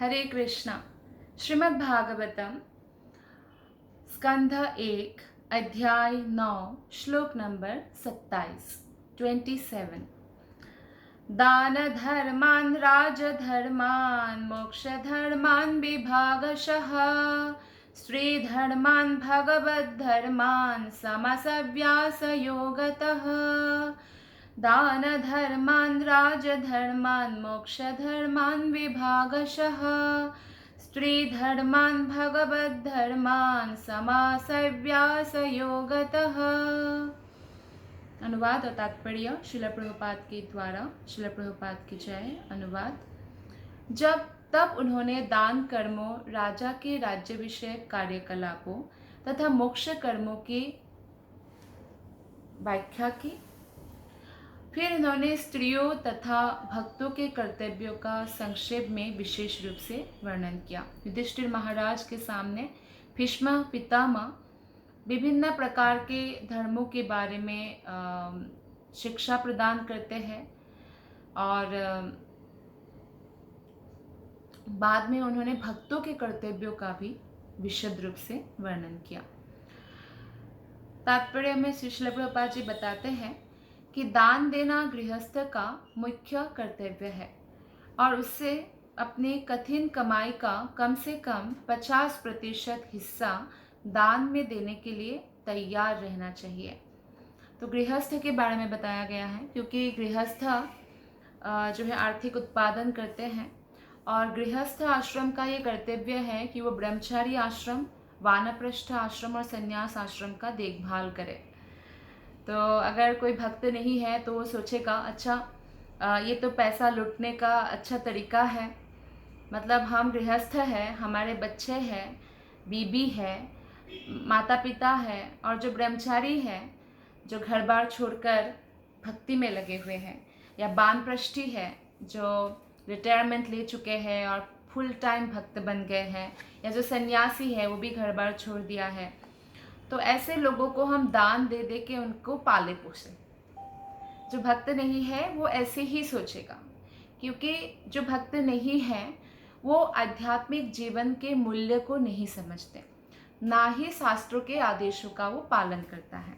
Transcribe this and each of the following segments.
हरे कृष्णा। श्रीमद् भागवतम स्कंध 1 अध्याय 9 श्लोक नंबर 27। दान धर्मान् राजधर्मान् मोक्ष धर्मान् विभागशः स्त्री धर्मान् भगवद्धर्मान् समसव्यासयोगतः। दान धर्मान् राजधर्मान् मोक्ष धर्मान् विभागशः स्त्री धर्मान् भगवद्धर्मान् समासव्यासयोगतः। अनुवाद और तात्पर्य श्रील प्रभुपाद के द्वारा। श्रील प्रभुपाद की जय। अनुवाद। जब तब उन्होंने दान कर्मों, राजा के राज्य विषयक कार्यकलापों तथा मोक्ष कर्मों की व्याख्या की। फिर उन्होंने स्त्रियों तथा भक्तों के कर्तव्यों का संक्षेप में विशेष रूप से वर्णन किया। युधिष्ठिर महाराज के सामने भीष्म पितामह विभिन्न प्रकार के धर्मों के बारे में शिक्षा प्रदान करते हैं और बाद में उन्होंने भक्तों के कर्तव्यों का भी विशद रूप से वर्णन किया। तात्पर्य में श्रील प्रभुपाद जी बताते हैं कि दान देना गृहस्थ का मुख्य कर्तव्य है और उससे अपनी कठिन कमाई का कम से कम 50% हिस्सा दान में देने के लिए तैयार रहना चाहिए। तो गृहस्थ के बारे में बताया गया है क्योंकि गृहस्थ जो है आर्थिक उत्पादन करते हैं और गृहस्थ आश्रम का ये कर्तव्य है कि वो ब्रह्मचारी आश्रम, वानप्रस्थ आश्रम और संन्यास आश्रम का देखभाल करे। तो अगर कोई भक्त नहीं है तो वो सोचेगा अच्छा ये तो पैसा लूटने का अच्छा तरीका है, मतलब हम गृहस्थ हैं, हमारे बच्चे हैं, बीबी है, माता पिता है और जो ब्रह्मचारी है जो घर बार छोड़कर भक्ति में लगे हुए हैं, या वानप्रस्थी है जो रिटायरमेंट ले चुके हैं और फुल टाइम भक्त बन गए हैं, या जो सन्यासी है वो भी घर बार छोड़ दिया है, तो ऐसे लोगों को हम दान दे दे के उनको पाले पोसे। जो भक्त नहीं है वो ऐसे ही सोचेगा क्योंकि जो भक्त नहीं है वो आध्यात्मिक जीवन के मूल्य को नहीं समझते, ना ही शास्त्रों के आदेशों का वो पालन करता है।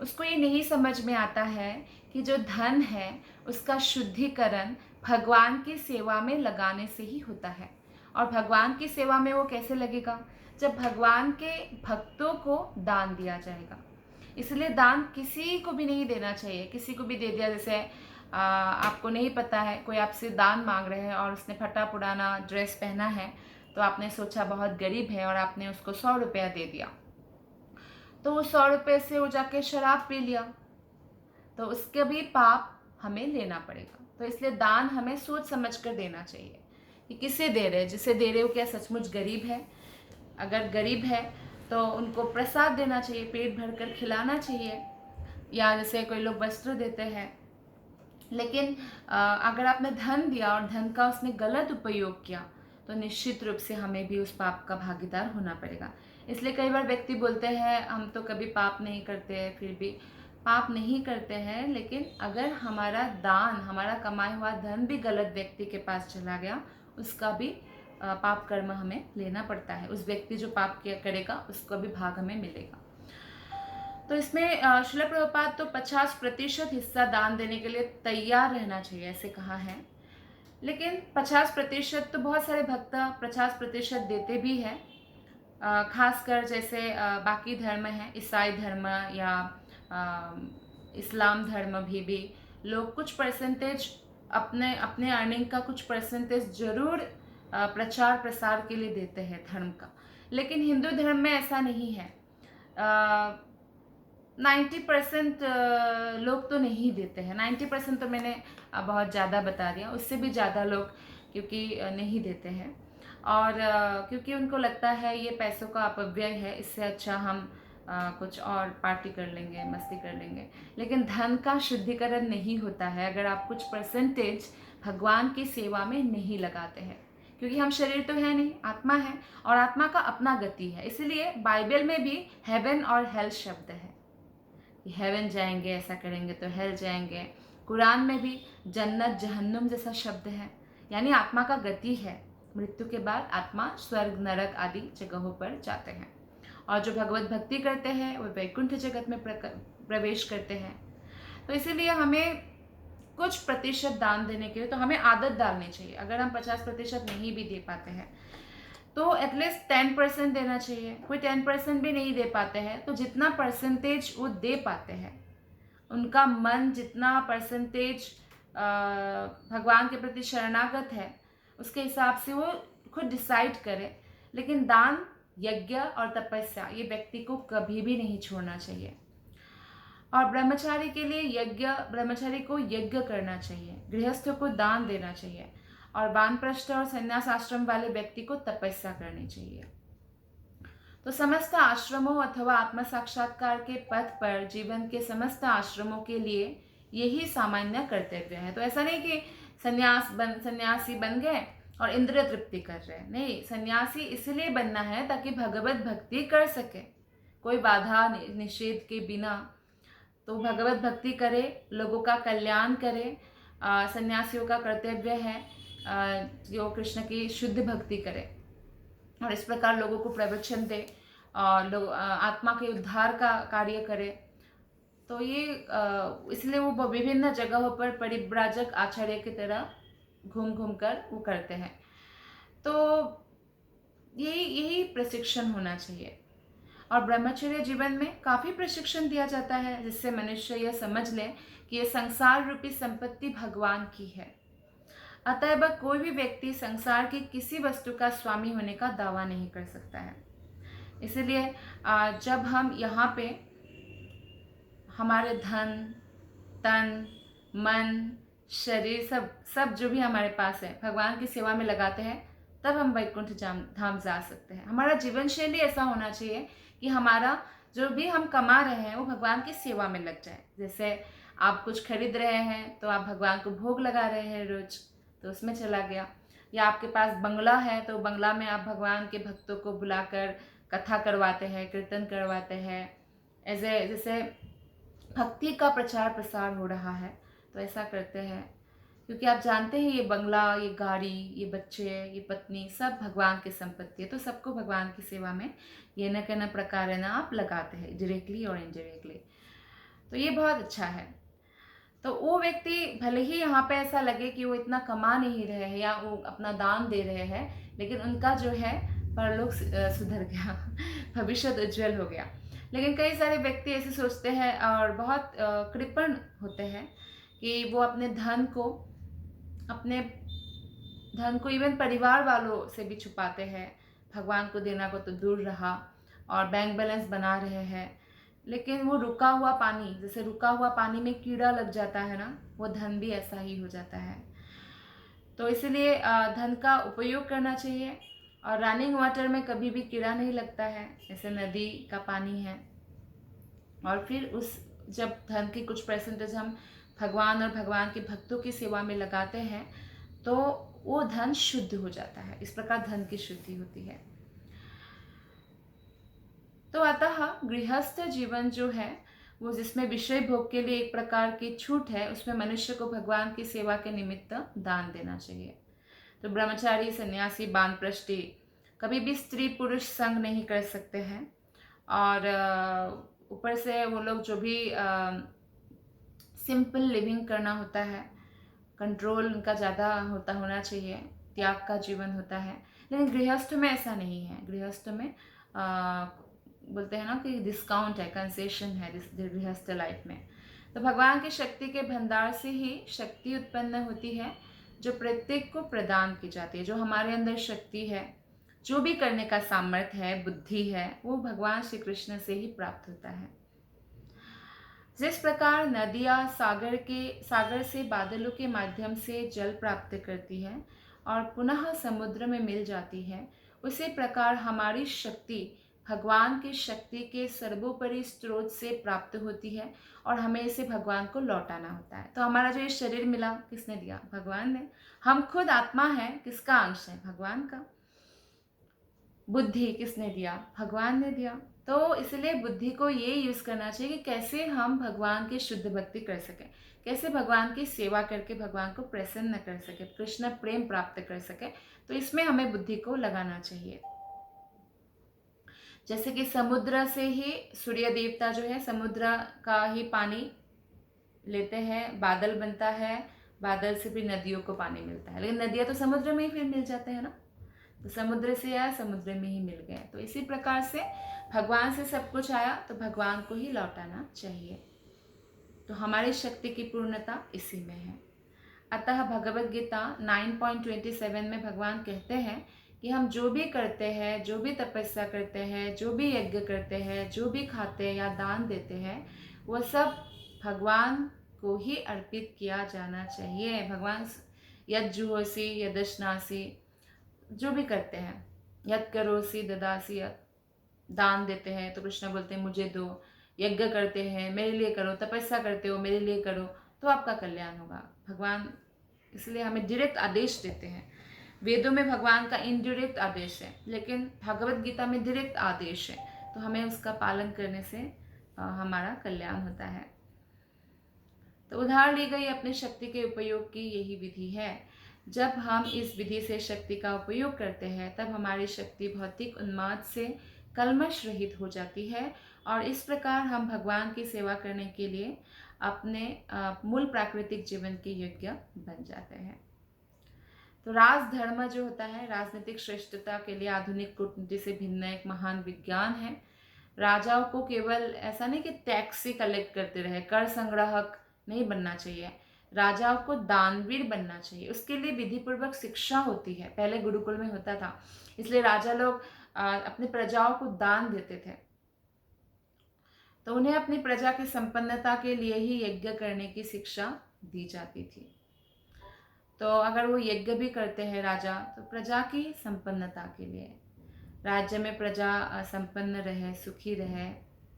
उसको ये नहीं समझ में आता है कि जो धन है उसका शुद्धिकरण भगवान की सेवा में लगाने से ही होता है। और भगवान की सेवा में वो कैसे लगेगा? जब भगवान के भक्तों को दान दिया जाएगा। इसलिए दान किसी को भी नहीं देना चाहिए। किसी को भी दे दिया, जैसे आपको नहीं पता है, कोई आपसे दान मांग रहे हैं और उसने फटा पुराना ड्रेस पहना है, तो आपने सोचा बहुत गरीब है और आपने उसको 100 रुपया दे दिया, तो वो 100 रुपये से वो जाके शराब पी लिया, तो उसके भी पाप हमें लेना पड़ेगा। तो इसलिए दान हमें सोच समझ कर देना चाहिए कि किसे दे रहे हैं। जिसे दे रहे हो क्या सचमुच गरीब है? अगर गरीब है तो उनको प्रसाद देना चाहिए, पेट भर कर खिलाना चाहिए, या जैसे कोई लोग वस्त्र देते हैं। लेकिन अगर आपने धन दिया और धन का उसने गलत उपयोग किया तो निश्चित रूप से हमें भी उस पाप का भागीदार होना पड़ेगा। इसलिए कई बार व्यक्ति बोलते हैं हम तो कभी पाप नहीं करते हैं, फिर भी पाप नहीं करते हैं। लेकिन अगर हमारा दान, हमारा कमाया हुआ धन भी गलत व्यक्ति के पास चला गया, उसका भी पाप कर्म हमें लेना पड़ता है। उस व्यक्ति जो पाप किया करेगा उसको भी भाग हमें मिलेगा। तो इसमें श्रील प्रभुपाद तो 50% हिस्सा दान देने के लिए तैयार रहना चाहिए ऐसे कहा है। लेकिन 50% तो बहुत सारे भक्त 50% देते भी हैं। खासकर जैसे बाकी धर्म हैं, ईसाई धर्म या इस्लाम धर्म भी लोग कुछ परसेंटेज अपने अपने अर्निंग का कुछ परसेंटेज जरूर प्रचार प्रसार के लिए देते हैं धर्म का। लेकिन हिंदू धर्म में ऐसा नहीं है। 90% लोग तो नहीं देते हैं। 90% तो मैंने बहुत ज़्यादा बता दिया, उससे भी ज़्यादा लोग क्योंकि नहीं देते हैं। और क्योंकि उनको लगता है ये पैसों का अपव्यय है, इससे अच्छा हम कुछ और पार्टी कर लेंगे, मस्ती कर लेंगे। लेकिन धन का शुद्धिकरण नहीं होता है अगर आप कुछ परसेंटेज भगवान की सेवा में नहीं लगाते हैं, क्योंकि हम शरीर तो है नहीं, आत्मा है और आत्मा का अपना गति है। इसीलिए बाइबल में भी हेवन और हेल शब्द है कि हेवन जाएंगे, ऐसा करेंगे तो हेल जाएंगे। कुरान में भी जन्नत जहन्नुम जैसा शब्द है, यानी आत्मा का गति है, मृत्यु के बाद आत्मा स्वर्ग नरक आदि जगहों पर जाते हैं, और जो भगवत भक्ति करते हैं वो वैकुंठ जगत में प्रवेश करते हैं। तो इसीलिए हमें कुछ प्रतिशत दान देने के लिए तो हमें आदत डालनी चाहिए। अगर हम 50% नहीं भी दे पाते हैं तो एटलीस्ट 10% देना चाहिए। कोई 10% भी नहीं दे पाते हैं तो जितना परसेंटेज वो दे पाते हैं, उनका मन जितना परसेंटेज भगवान के प्रति शरणागत है, उसके हिसाब से वो खुद डिसाइड करे। लेकिन दान, यज्ञ और तपस्या ये व्यक्ति को कभी भी नहीं छोड़ना चाहिए। और ब्रह्मचारी के लिए यज्ञ, ब्रह्मचारी को यज्ञ करना चाहिए, गृहस्थों को दान देना चाहिए, और वानप्रस्थ और संन्यास आश्रम वाले व्यक्ति को तपस्या करनी चाहिए। तो समस्त आश्रमों अथवा आत्म साक्षात्कार के पथ पर जीवन के समस्त आश्रमों के लिए यही सामान्य कर्तव्य है। तो ऐसा नहीं कि सन्यासी बन गए और इंद्रिय तृप्ति कर रहे हैं, नहीं। सन्यासी इसलिए बनना है ताकि भगवत भक्ति कर सके, कोई बाधा निषेध के बिना। तो भगवत भक्ति करे, लोगों का कल्याण करे। सन्यासियों का कर्तव्य है जो कृष्ण की शुद्ध भक्ति करे और इस प्रकार लोगों को प्रवचन दे और लोग आत्मा के उद्धार का कार्य करे। तो ये इसलिए वो विभिन्न जगहों पर परिव्राजक आचार्य की तरह घूम घूम कर वो करते हैं। तो यही प्रशिक्षण होना चाहिए। और ब्रह्मचर्य जीवन में काफ़ी प्रशिक्षण दिया जाता है जिससे मनुष्य यह समझ ले कि यह संसार रूपी संपत्ति भगवान की है। अतएव कोई भी व्यक्ति संसार की किसी वस्तु का स्वामी होने का दावा नहीं कर सकता है। इसलिए जब हम यहाँ पे हमारे धन, तन, मन, शरीर सब जो भी हमारे पास है भगवान की सेवा में लगाते हैं, तब हम वैकुंठ धाम जा सकते हैं। हमारा जीवन शैली ऐसा होना चाहिए कि हमारा जो भी हम कमा रहे हैं वो भगवान की सेवा में लग जाए। जैसे आप कुछ खरीद रहे हैं तो आप भगवान को भोग लगा रहे हैं रोज, तो उसमें चला गया। या आपके पास बंगला है तो बंगला में आप भगवान के भक्तों को बुलाकर कथा करवाते हैं, कीर्तन करवाते हैं। जैसे भक्ति का प्रचार प्रसार हो रहा है तो ऐसा करते हैं, क्योंकि आप जानते हैं ये बंगला, ये गाड़ी, ये बच्चे, ये पत्नी सब भगवान की संपत्ति है। तो सबको भगवान की सेवा में ये न प्रकार ना आप लगाते हैं, डायरेक्टली और इनडायरेक्टली। तो ये बहुत अच्छा है। तो वो व्यक्ति भले ही यहाँ पे ऐसा लगे कि वो इतना कमा नहीं रहे हैं या वो अपना दान दे रहे हैं, लेकिन उनका जो है परलोक सुधर गया, भविष्य उज्जवल हो गया। लेकिन कई सारे व्यक्ति ऐसे सोचते हैं और बहुत कृपण होते हैं कि वो अपने धन को इवन परिवार वालों से भी छुपाते हैं। भगवान को देना को तो दूर रहा, और बैंक बैलेंस बना रहे हैं, लेकिन वो रुका हुआ पानी, जैसे रुका हुआ पानी में कीड़ा लग जाता है ना, वो धन भी ऐसा ही हो जाता है। तो इसलिए धन का उपयोग करना चाहिए। और रनिंग वाटर में कभी भी कीड़ा नहीं लगता है, जैसे नदी का पानी है। और फिर जब धन की कुछ परसेंटेज हम भगवान और भगवान के भक्तों की सेवा में लगाते हैं तो वो धन शुद्ध हो जाता है। इस प्रकार धन की शुद्धि होती है। तो अतः गृहस्थ जीवन जो है वो जिसमें विषय भोग के लिए एक प्रकार की छूट है, उसमें मनुष्य को भगवान की सेवा के निमित्त दान देना चाहिए। तो ब्रह्मचारी, सन्यासी, वानप्रस्थी कभी भी स्त्री पुरुष संग नहीं कर सकते हैं। और ऊपर से वो लोग जो भी सिंपल लिविंग करना होता है, कंट्रोल उनका ज़्यादा होना चाहिए, त्याग का जीवन होता है। लेकिन गृहस्थ में ऐसा नहीं है। गृहस्थ में बोलते हैं ना कि डिस्काउंट है, कंसेशन है गृहस्थ लाइफ में। तो भगवान की शक्ति के भंडार से ही शक्ति उत्पन्न होती है जो प्रत्येक को प्रदान की जाती है। जो हमारे अंदर शक्ति है, जो भी करने का सामर्थ्य है, बुद्धि है, वो भगवान श्री कृष्ण से ही प्राप्त होता है। जिस प्रकार नदियाँ सागर से बादलों के माध्यम से जल प्राप्त करती है और पुनः समुद्र में मिल जाती है, उसी प्रकार हमारी शक्ति भगवान की शक्ति के सर्वोपरि स्रोत से प्राप्त होती है और हमें इसे भगवान को लौटाना होता है। तो हमारा जो ये शरीर मिला किसने दिया? भगवान ने। हम खुद आत्मा है, किसका अंश है? भगवान का। बुद्धि किसने दिया? भगवान ने दिया। तो इसलिए बुद्धि को ये यूज़ करना चाहिए कि कैसे हम भगवान की शुद्ध भक्ति कर सकें, कैसे भगवान की सेवा करके भगवान को प्रसन्न कर सकें, कृष्ण प्रेम प्राप्त कर सकें। तो इसमें हमें बुद्धि को लगाना चाहिए। जैसे कि समुद्र से ही सूर्य देवता जो है समुद्र का ही पानी लेते हैं, बादल बनता है, बादल से फिर नदियों को पानी मिलता है, लेकिन नदियाँ तो समुद्र में ही फिर मिल जाते हैं ना। तो समुद्र से आया, समुद्र में ही मिल गया। तो इसी प्रकार से भगवान से सब कुछ आया तो भगवान को ही लौटाना चाहिए। तो हमारी शक्ति की पूर्णता इसी में है। अतः भगवद गीता 9.27 में भगवान कहते हैं कि हम जो भी करते हैं, जो भी तपस्या करते हैं, जो भी यज्ञ करते हैं, जो भी खाते हैं या दान देते हैं, वह सब भगवान को ही अर्पित किया जाना चाहिए। भगवान यज्जुहोसी यदश्नासी, जो भी करते हैं, यद करोसी ददासी, दान देते हैं तो कृष्ण बोलते हैं मुझे दो, यज्ञ करते हैं मेरे लिए करो, तपस्या करते हो मेरे लिए करो, तो आपका कल्याण होगा। भगवान इसलिए हमें डायरेक्ट आदेश देते हैं। वेदों में भगवान का इनडायरेक्ट आदेश है, लेकिन भगवद गीता में डायरेक्ट आदेश है। तो हमें उसका पालन करने से हमारा कल्याण होता है। तो उधार ली गई अपनी शक्ति के उपयोग की यही विधि है। जब हम इस विधि से शक्ति का उपयोग करते हैं तब हमारी शक्ति भौतिक उन्माद से कल्मश रहित हो जाती है और इस प्रकार हम भगवान की सेवा करने के लिए अपने मूल प्राकृतिक जीवन के योग्य बन जाते हैं। तो राजधर्म जो होता है, राजनीतिक श्रेष्ठता के लिए आधुनिक कूटनीति से भिन्न एक महान विज्ञान है। राजाओं को केवल ऐसा नहीं कि टैक्स ही कलेक्ट करते रहे, कर संग्राहक नहीं बनना चाहिए, राजाओं को दानवीर बनना चाहिए। उसके लिए विधि पूर्वक शिक्षा होती है, पहले गुरुकुल में होता था। इसलिए राजा लोग अपने प्रजाओं को दान देते थे, तो उन्हें अपनी प्रजा की संपन्नता के लिए ही यज्ञ करने की शिक्षा दी जाती थी। तो अगर वो यज्ञ भी करते हैं राजा, तो प्रजा की संपन्नता के लिए, राज्य में प्रजा संपन्न रहे, सुखी रहे,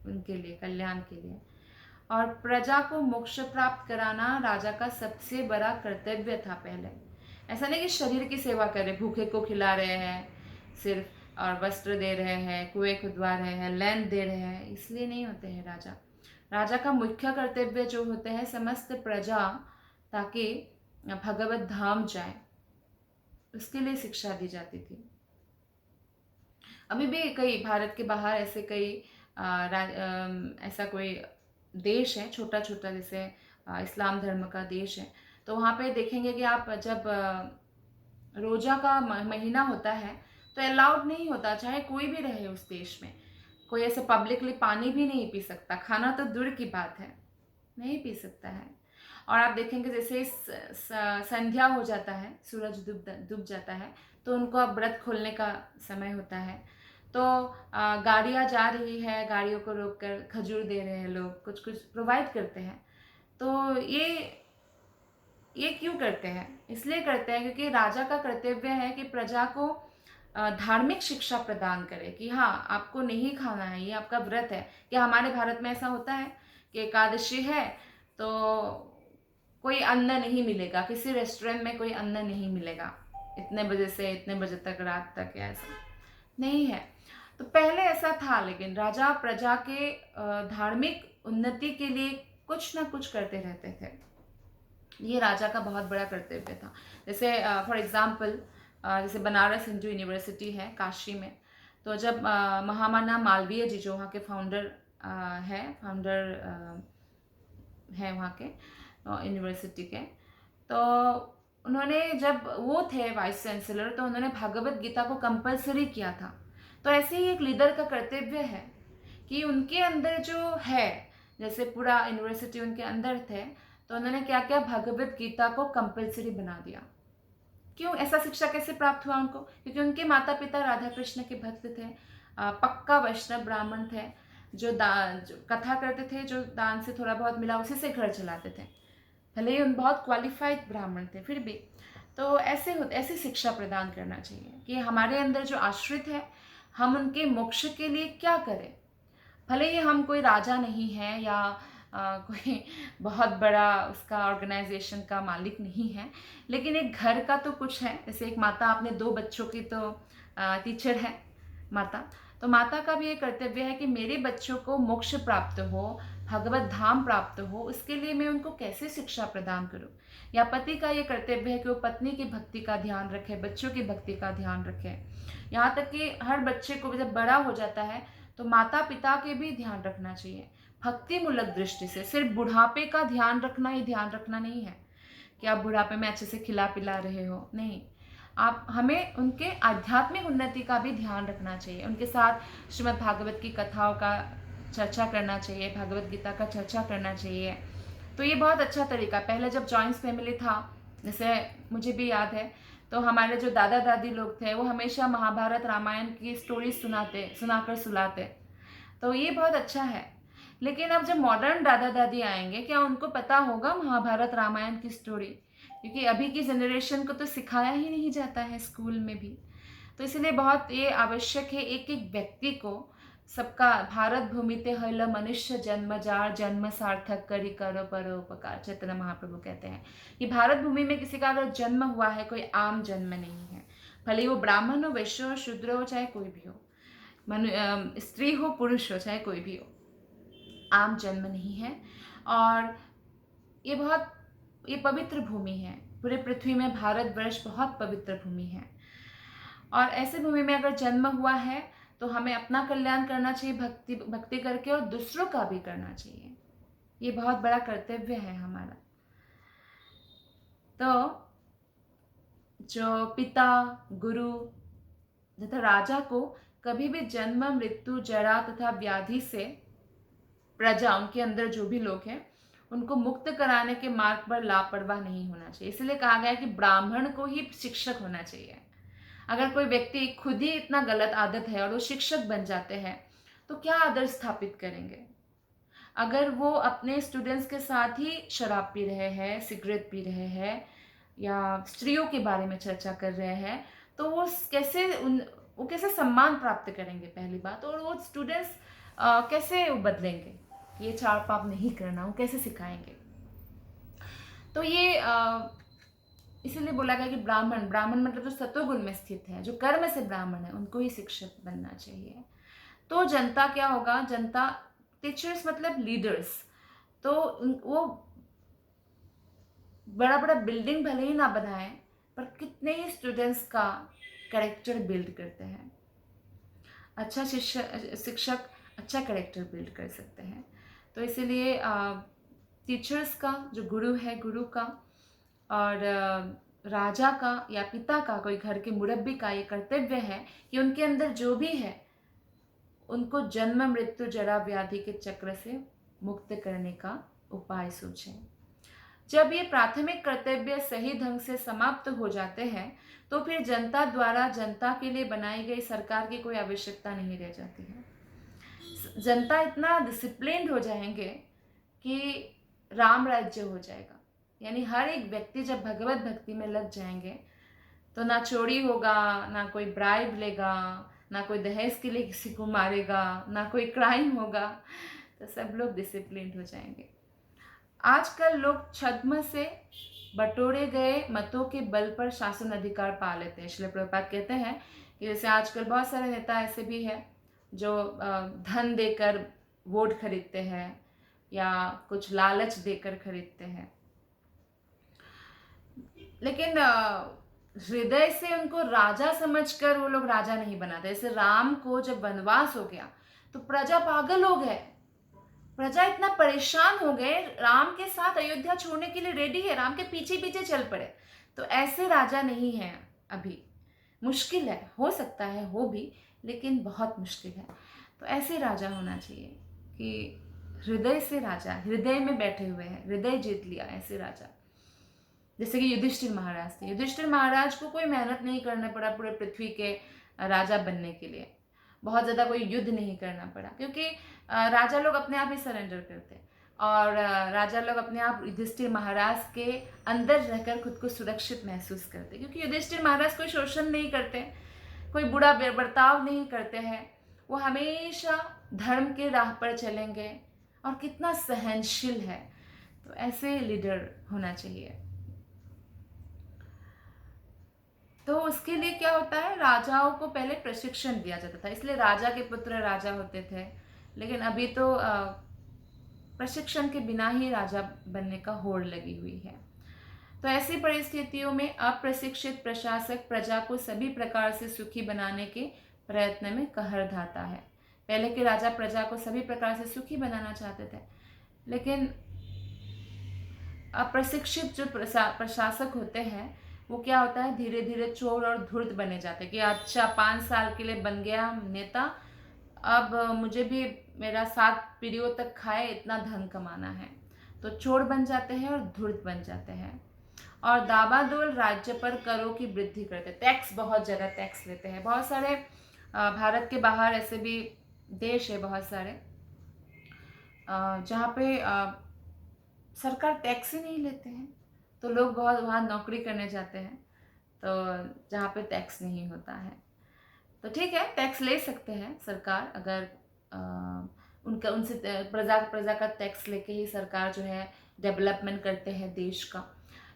उनके लिए, कल्याण के लिए। और प्रजा को मोक्ष प्राप्त कराना राजा का सबसे बड़ा कर्तव्य था पहले। ऐसा नहीं कि शरीर की सेवा करे, भूखे को खिला रहे हैं सिर्फ, और वस्त्र दे रहे हैं, कुएं खुदवा रहे हैं, लैंड दे रहे हैं, इसलिए नहीं होते हैं राजा। राजा का मुख्य कर्तव्य जो होते हैं समस्त प्रजा ताकि भगवत धाम जाए, उसके लिए शिक्षा दी जाती थी। अभी भी कई भारत के बाहर ऐसे कई ऐसा कोई देश है छोटा छोटा, जैसे इस्लाम धर्म का देश है, तो वहाँ पे देखेंगे कि आप जब रोजा का महीना होता है तो अलाउड नहीं होता, चाहे कोई भी रहे उस देश में, कोई ऐसे पब्लिकली पानी भी नहीं पी सकता, खाना तो दूर की बात है, नहीं पी सकता है। और आप देखेंगे जैसे संध्या हो जाता है, सूरज डूब जाता है, तो उनको अब व्रत खोलने का समय होता है, तो गाड़ियाँ जा रही है, गाड़ियों को रोक कर खजूर दे रहे हैं लोग, कुछ कुछ प्रोवाइड करते हैं। तो ये क्यों करते हैं? इसलिए करते हैं क्योंकि राजा का कर्तव्य है कि प्रजा को धार्मिक शिक्षा प्रदान करे कि हाँ आपको नहीं खाना है, ये आपका व्रत है। क्या हमारे भारत में ऐसा होता है कि एकादशी है तो कोई अन्न नहीं मिलेगा, किसी रेस्टोरेंट में कोई अन्न नहीं मिलेगा इतने बजे से इतने बजे तक, रात तक, ऐसा नहीं है। तो पहले ऐसा था, लेकिन राजा प्रजा के धार्मिक उन्नति के लिए कुछ ना कुछ करते रहते थे। ये राजा का बहुत बड़ा कर्तव्य था। जैसे फॉर एग्जाम्पल जैसे बनारस हिंदू यूनिवर्सिटी है काशी में, तो जब महामना मालवीय जी जो वहाँ के फाउंडर है वहाँ के यूनिवर्सिटी के, तो उन्होंने जब वो थे वाइस चांसलर, तो उन्होंने भगवत गीता को कंपलसरी किया था। तो ऐसे ही एक लीडर का कर्तव्य है कि उनके अंदर जो है, जैसे पूरा यूनिवर्सिटी उनके अंदर थे, तो उन्होंने क्या किया, भगवत गीता को कंपलसरी बना दिया। क्यों? ऐसा शिक्षा कैसे प्राप्त हुआ उनको? क्योंकि उनके माता पिता राधा कृष्ण के भक्त थे, पक्का वैष्णव ब्राह्मण थे, जो कथा करते थे, जो दान से थोड़ा बहुत मिला उसी से घर चलाते थे, भले ही उन बहुत क्वालिफाइड ब्राह्मण थे फिर भी। तो ऐसी शिक्षा प्रदान करना चाहिए कि हमारे अंदर जो आश्रित है, हम उनके मोक्ष के लिए क्या करें। भले ही हम कोई राजा नहीं है या कोई बहुत बड़ा उसका ऑर्गेनाइजेशन का मालिक नहीं है, लेकिन एक घर का तो कुछ है। जैसे एक माता अपने 2 बच्चों की तो टीचर है, माता। तो माता का भी ये कर्तव्य है कि मेरे बच्चों को मोक्ष प्राप्त हो, भगवत धाम प्राप्त हो, उसके लिए मैं उनको कैसे शिक्षा प्रदान करूं। या पति का ये कर्तव्य है कि वो पत्नी की भक्ति का ध्यान रखे, बच्चों की भक्ति का ध्यान रखे। यहाँ तक कि हर बच्चे को जब बड़ा हो जाता है तो माता पिता के भी ध्यान रखना चाहिए भक्ति मूलक दृष्टि से। सिर्फ बुढ़ापे का ध्यान रखना ही ध्यान रखना नहीं है कि आप बुढ़ापे में अच्छे से खिला पिला रहे हो, नहीं। आप हमें उनके आध्यात्मिक उन्नति का भी ध्यान रखना चाहिए। उनके साथ श्रीमद् भागवत की कथाओं का चर्चा करना चाहिए, भगवत गीता का चर्चा करना चाहिए। तो ये बहुत अच्छा तरीका। पहले जब जॉइंट फैमिली था, जैसे मुझे भी याद है, तो हमारे जो दादा दादी लोग थे वो हमेशा महाभारत रामायण की स्टोरी सुनाकर सुलाते। तो ये बहुत अच्छा है। लेकिन अब जब मॉडर्न दादा दादी आएंगे, क्या उनको पता होगा महाभारत रामायण की स्टोरी? क्योंकि अभी की जनरेशन को तो सिखाया ही नहीं जाता है स्कूल में भी। तो इसलिए बहुत ये आवश्यक है एक एक व्यक्ति को सबका भारत भूमि ते हल मनुष्य जन्म जार जन्म सार्थक करी करो परोपकार, चैतन्य महाप्रभु कहते हैं कि भारत भूमि में किसी का अगर जन्म हुआ है, कोई आम जन्म नहीं है। भले वो ब्राह्मण हो, वैश्य हो, शूद्र हो, चाहे कोई भी हो, स्त्री हो, पुरुष हो, चाहे कोई भी हो, आम जन्म नहीं है। और ये पवित्र भूमि है। पूरे पृथ्वी में भारतवर्ष बहुत पवित्र भूमि है। और ऐसे भूमि में अगर जन्म हुआ है तो हमें अपना कल्याण करना चाहिए भक्ति करके, और दूसरों का भी करना चाहिए। ये बहुत बड़ा कर्तव्य है हमारा। तो जो पिता, गुरु तथा राजा को कभी भी जन्म, मृत्यु, जरा तथा व्याधि से प्रजा, उनके अंदर जो भी लोग हैं, उनको मुक्त कराने के मार्ग पर लापरवाह नहीं होना चाहिए। इसलिए कहा गया है कि ब्राह्मण को ही शिक्षक होना चाहिए। अगर कोई व्यक्ति खुद ही इतना गलत आदत है और वो शिक्षक बन जाते हैं तो क्या आदर्श स्थापित करेंगे? अगर वो अपने स्टूडेंट्स के साथ ही शराब पी रहे हैं, सिगरेट पी रहे हैं, या स्त्रियों के बारे में चर्चा कर रहे हैं, तो वो कैसे सम्मान प्राप्त करेंगे पहली बात। और वो स्टूडेंट्स कैसे बदलेंगे? ये चार पाप नहीं करना वो कैसे सिखाएंगे? तो ये इसीलिए बोला गया कि ब्राह्मण मतलब जो सत्वगुण में स्थित है, जो कर्म से ब्राह्मण है, उनको ही शिक्षक बनना चाहिए। तो जनता क्या होगा? जनता, टीचर्स मतलब लीडर्स, तो वो बड़ा बड़ा बिल्डिंग भले ही ना बनाए, पर कितने ही स्टूडेंट्स का कैरेक्टर बिल्ड करते हैं। अच्छा शिक्षक अच्छा कैरेक्टर बिल्ड कर सकते हैं। तो इसीलिए टीचर्स का, जो गुरु है, गुरु का और राजा का या पिता का, कोई घर के मुरब्बी का ये कर्तव्य है कि उनके अंदर जो भी है उनको जन्म, मृत्यु, जरा, व्याधि के चक्र से मुक्त करने का उपाय सोचें। जब ये प्राथमिक कर्तव्य सही ढंग से समाप्त हो जाते हैं तो फिर जनता द्वारा जनता के लिए बनाई गई सरकार की कोई आवश्यकता नहीं रह जाती है। जनता इतना डिसिप्लिन्ड हो जाएंगे कि राम राज्य हो जाएगा। यानी हर एक व्यक्ति जब भगवत भक्ति में लग जाएंगे तो ना चोरी होगा, ना कोई ब्राइब लेगा, ना कोई दहेज के लिए किसी को मारेगा, ना कोई क्राइम होगा। तो सब लोग डिसिप्लिन्ड हो जाएंगे। आजकल लोग छद्म से बटोरे गए मतों के बल पर शासन अधिकार पा लेते हैं। श्रील प्रभुपाद कहते हैं कि जैसे आजकल बहुत सारे नेता ऐसे भी हैं जो धन देकर वोट खरीदते हैं या कुछ लालच देकर खरीदते हैं, लेकिन हृदय से उनको राजा समझकर वो लोग राजा नहीं बनाते। जैसे राम को जब वनवास हो गया तो प्रजा पागल हो गए, प्रजा इतना परेशान हो गए, राम के साथ अयोध्या छोड़ने के लिए रेडी है, राम के पीछे पीछे चल पड़े। तो ऐसे राजा नहीं है अभी। मुश्किल है, हो सकता है हो भी, लेकिन बहुत मुश्किल है। तो ऐसे राजा होना चाहिए कि हृदय से राजा, हृदय में बैठे हुए हैं, हृदय जीत लिया, ऐसे राजा। जैसे कि युधिष्ठिर महाराज थे। युधिष्ठिर महाराज को कोई मेहनत नहीं करना पड़ा पूरे पृथ्वी के राजा बनने के लिए, बहुत ज़्यादा कोई युद्ध नहीं करना पड़ा, क्योंकि राजा लोग अपने आप ही सरेंडर करते और राजा लोग अपने आप युधिष्ठिर महाराज के अंदर रहकर खुद को सुरक्षित महसूस करते, क्योंकि युधिष्ठिर महाराज कोई शोषण नहीं करते, कोई बुरा बर्ताव नहीं करते हैं। वो हमेशा धर्म के राह पर चलेंगे और कितना सहनशील है। तो ऐसे लीडर होना चाहिए। तो उसके लिए क्या होता है, राजाओं को पहले प्रशिक्षण दिया जाता था, इसलिए राजा के पुत्र राजा होते थे। लेकिन अभी तो प्रशिक्षण के बिना ही राजा बनने का होड़ लगी हुई है। तो ऐसी परिस्थितियों में अप्रशिक्षित प्रशासक प्रजा को सभी प्रकार से सुखी बनाने के प्रयत्न में कहर ढाता है। पहले के राजा प्रजा को सभी प्रकार से सुखी बनाना चाहते थे, लेकिन अप्रशिक्षित जो प्रशासक होते हैं वो क्या होता है, धीरे धीरे चोर और धूर्त बने जाते हैं कि अच्छा 5 साल के लिए बन गया नेता, अब मुझे भी मेरा 7 पीढ़ियों तक खाए इतना धन कमाना है। तो चोर बन जाते हैं और धूर्त बन जाते हैं और दाबादोल राज्य पर करों की वृद्धि करते हैं। टैक्स, बहुत ज़्यादा टैक्स लेते हैं। बहुत सारे भारत के बाहर ऐसे भी देश है बहुत सारे जहाँ पे सरकार टैक्स ही नहीं लेते हैं, तो लोग बहुत वहाँ नौकरी करने जाते हैं, तो जहाँ पे टैक्स नहीं होता है। तो ठीक है, टैक्स ले सकते हैं सरकार, अगर उनका उनसे प्रजा का टैक्स लेके ही सरकार जो है डेवलपमेंट करते हैं देश का।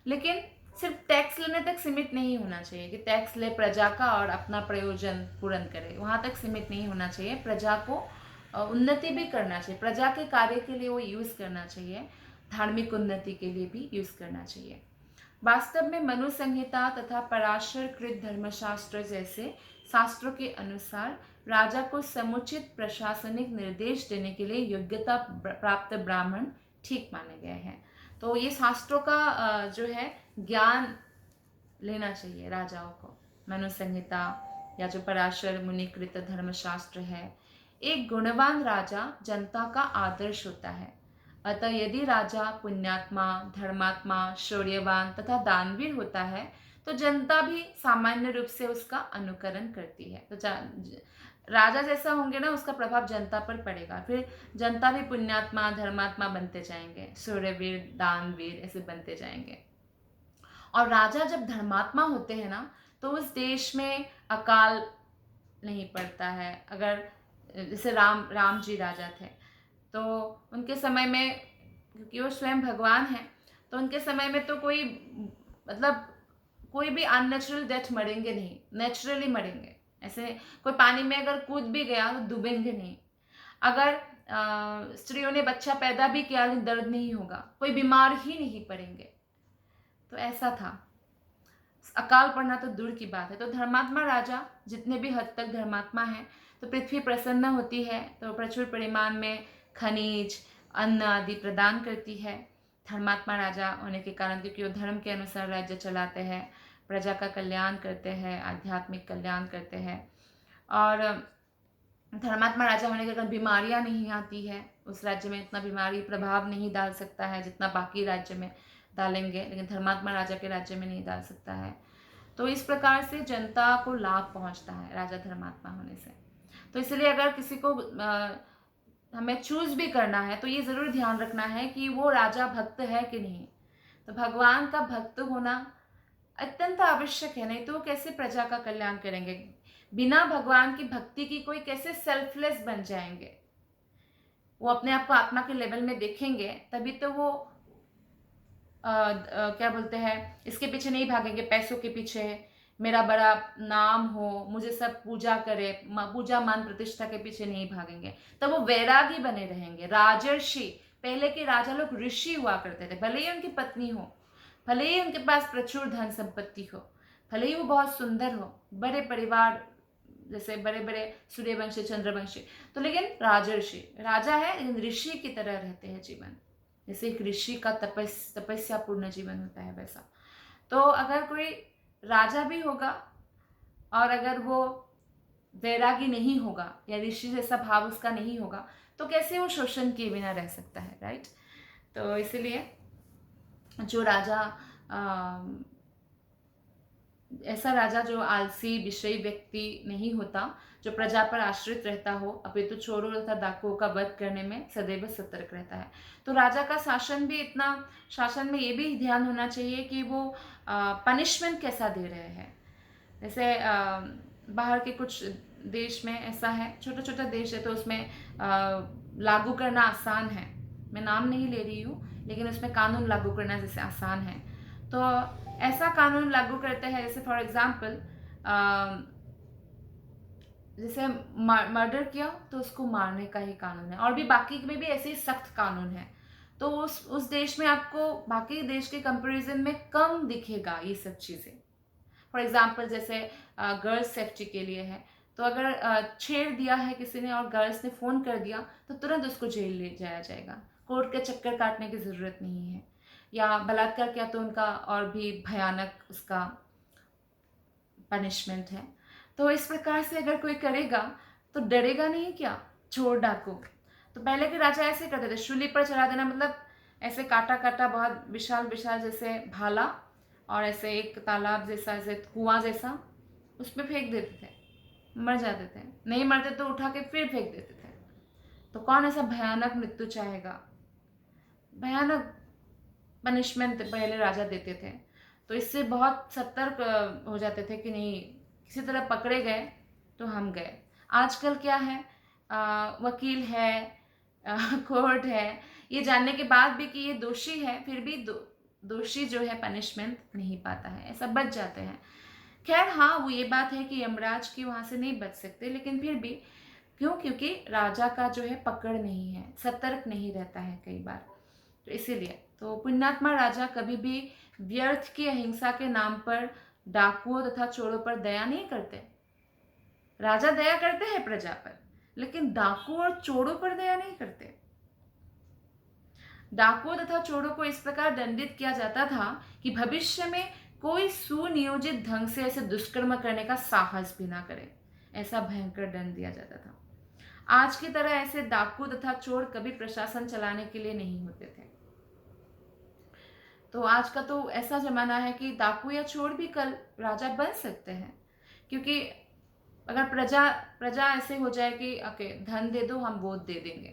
लेकिन सिर्फ टैक्स लेने तक सीमित नहीं होना चाहिए कि टैक्स ले प्रजा का और अपना प्रयोजन पूर्ण करे, वहाँ तक सीमित नहीं होना चाहिए। प्रजा को उन्नति भी करना चाहिए, प्रजा के कार्य के लिए वो यूज़ करना चाहिए, धार्मिक उन्नति के लिए भी यूज़ करना चाहिए। वास्तव में मनु संहिता तथा पराशर कृत धर्मशास्त्र जैसे शास्त्रों के अनुसार राजा को समुचित प्रशासनिक निर्देश देने के लिए योग्यता प्राप्त ब्राह्मण ठीक माने गए हैं। तो ये शास्त्रों का जो है ज्ञान लेना चाहिए राजाओं को। मनु संहिता या जो पराशर मुनिकृत धर्मशास्त्र है, एक गुणवान राजा जनता का आदर्श होता है। अतः यदि राजा पुण्यात्मा, धर्मात्मा, शौर्यवान तथा दानवीर होता है तो जनता भी सामान्य रूप से उसका अनुकरण करती है। तो राजा जैसा होंगे ना, उसका प्रभाव जनता पर पड़ेगा, फिर जनता भी पुण्यात्मा, धर्मात्मा बनते जाएंगे, शौर्यवीर, दानवीर ऐसे बनते जाएंगे। और राजा जब धर्मात्मा होते हैं ना, तो उस देश में अकाल नहीं पड़ता है। अगर जैसे राम जी राजा थे, तो उनके समय में, क्योंकि वो स्वयं भगवान हैं, तो उनके समय में तो कोई मतलब कोई भी अननेचुरल डेथ मरेंगे नहीं, नेचुरली मरेंगे। ऐसे कोई पानी में अगर कूद भी गया तो डूबेंगे नहीं। अगर स्त्रियों ने बच्चा पैदा भी किया तो दर्द नहीं होगा, कोई बीमार ही नहीं पड़ेंगे। तो ऐसा था, अकाल पड़ना तो दूर की बात है। तो धर्मात्मा राजा जितने भी हद तक धर्मात्मा हैं, तो पृथ्वी प्रसन्न होती है, तो प्रचुर परिमाण में खनिज, अन्न आदि प्रदान करती है धर्मात्मा राजा होने के कारण, क्योंकि वो धर्म के अनुसार राज्य चलाते हैं, प्रजा का कल्याण करते हैं, आध्यात्मिक कल्याण करते हैं। और धर्मात्मा राजा होने के कारण बीमारियां नहीं आती है उस राज्य में, इतना बीमारी प्रभाव नहीं डाल सकता है जितना बाकी राज्य में डालेंगे, लेकिन धर्मात्मा राजा के राज्य में नहीं डाल सकता है। तो इस प्रकार से जनता को लाभ पहुंचता है राजा धर्मात्मा होने से। तो इसलिए अगर किसी को हमें चूज भी करना है तो ये ज़रूर ध्यान रखना है कि वो राजा भक्त है कि नहीं। तो भगवान का भक्त होना अत्यंत आवश्यक है, नहीं तो वो कैसे प्रजा का कल्याण करेंगे। बिना भगवान की भक्ति की कोई कैसे सेल्फलेस बन जाएंगे। वो अपने आप को आत्मा के लेवल में देखेंगे, तभी तो वो क्या बोलते हैं, इसके पीछे नहीं भागेंगे, पैसों के पीछे, मेरा बड़ा नाम हो, मुझे सब पूजा करे, पूजा मान प्रतिष्ठा के पीछे नहीं भागेंगे। तब वो वैरागी बने रहेंगे, राजर्षि। पहले के राजा लोग ऋषि हुआ करते थे, भले ही उनकी पत्नी हो, भले ही उनके पास प्रचुर धन संपत्ति हो, भले ही वो बहुत सुंदर हो, बड़े परिवार, जैसे बड़े बड़े सूर्यवंशी, चंद्रवंशी, तो लेकिन राजर्षि, राजा है लेकिन ऋषि की तरह रहते हैं जीवन, जैसे एक ऋषि का तपस्या पूर्ण जीवन होता है वैसा। तो अगर कोई राजा भी होगा और अगर वो वैरागी नहीं होगा या ऋषि जैसा भाव उसका नहीं होगा, तो कैसे वो शोषण किए बिना रह सकता है, राइट। तो इसलिए जो राजा ऐसा राजा जो आलसी विषयी व्यक्ति नहीं होता, जो प्रजा पर आश्रित रहता हो, अपितु चोरों तथा डाकुओं का वध करने में सदैव सतर्क रहता है। तो राजा का शासन भी इतना, शासन में ये भी ध्यान होना चाहिए कि वो पनिशमेंट कैसा दे रहे हैं। जैसे बाहर के कुछ देश में ऐसा है, छोटा छोटा देश है, तो उसमें लागू करना आसान है। मैं नाम नहीं ले रही हूँ, लेकिन उसमें कानून लागू करना जैसे आसान है। तो ऐसा कानून लागू करते हैं जैसे फॉर एग्जाम्पल जैसे मर्डर किया तो उसको मारने का ही कानून है, और भी बाकी में भी ऐसे ही सख्त कानून है। तो उस देश में आपको बाकी देश के कंपैरिजन में कम दिखेगा ये सब चीज़ें। फॉर एग्जाम्पल जैसे गर्ल्स सेफ्टी के लिए है, तो अगर छेड़ दिया है किसी ने और गर्ल्स ने फ़ोन कर दिया तो तुरंत उसको जेल ले जाया जाएगा, कोर्ट के चक्कर काटने की ज़रूरत नहीं है। या बलात्कार किया तो उनका और भी भयानक उसका पनिशमेंट है। तो इस प्रकार से अगर कोई करेगा तो डरेगा नहीं क्या चोर डाकू। तो पहले के राजा ऐसे करते थे, शूली पर चढ़ा देना, मतलब ऐसे काटा काटा बहुत विशाल विशाल जैसे भाला, और ऐसे एक तालाब जैसा, ऐसे कुआं जैसा, उसमें फेंक देते थे, मर जाते थे। नहीं मरते तो उठा के फिर फेंक देते थे। तो कौन ऐसा भयानक मृत्यु चाहेगा। भयानक पनिशमेंट पहले राजा देते थे। तो इससे बहुत सतर्क हो जाते थे कि नहीं, किसी तरह पकड़े गए तो हम गए। आजकल क्या है, वकील है, कोर्ट है, ये जानने के बाद भी कि ये दोषी है, फिर भी दोषी जो है पनिशमेंट नहीं पाता है, ऐसा बच जाते हैं। खैर हाँ, वो ये बात है कि यमराज की वहाँ से नहीं बच सकते, लेकिन फिर भी क्यों, क्योंकि राजा का जो है पकड़ नहीं है, सतर्क नहीं रहता है कई बार। तो इसीलिए तो पुण्यात्मा राजा कभी भी व्यर्थ की अहिंसा के नाम पर डाकुओं तथा चोरों पर दया नहीं करते। राजा दया करते हैं प्रजा पर, लेकिन डाकुओं और चोरों पर दया नहीं करते। डाकुओं तथा चोरों को इस प्रकार दंडित किया जाता था कि भविष्य में कोई सुनियोजित ढंग से ऐसे दुष्कर्म करने का साहस भी ना करे। ऐसा भयंकर दंड दिया जाता था। आज की तरह ऐसे डाकू तथा चोर कभी प्रशासन चलाने के लिए नहीं होते थे। तो आज का तो ऐसा जमाना है कि डाकू या चोर भी कल राजा बन सकते हैं, क्योंकि अगर प्रजा प्रजा ऐसे हो जाए कि ओके धन दे दो, हम वोट दे देंगे,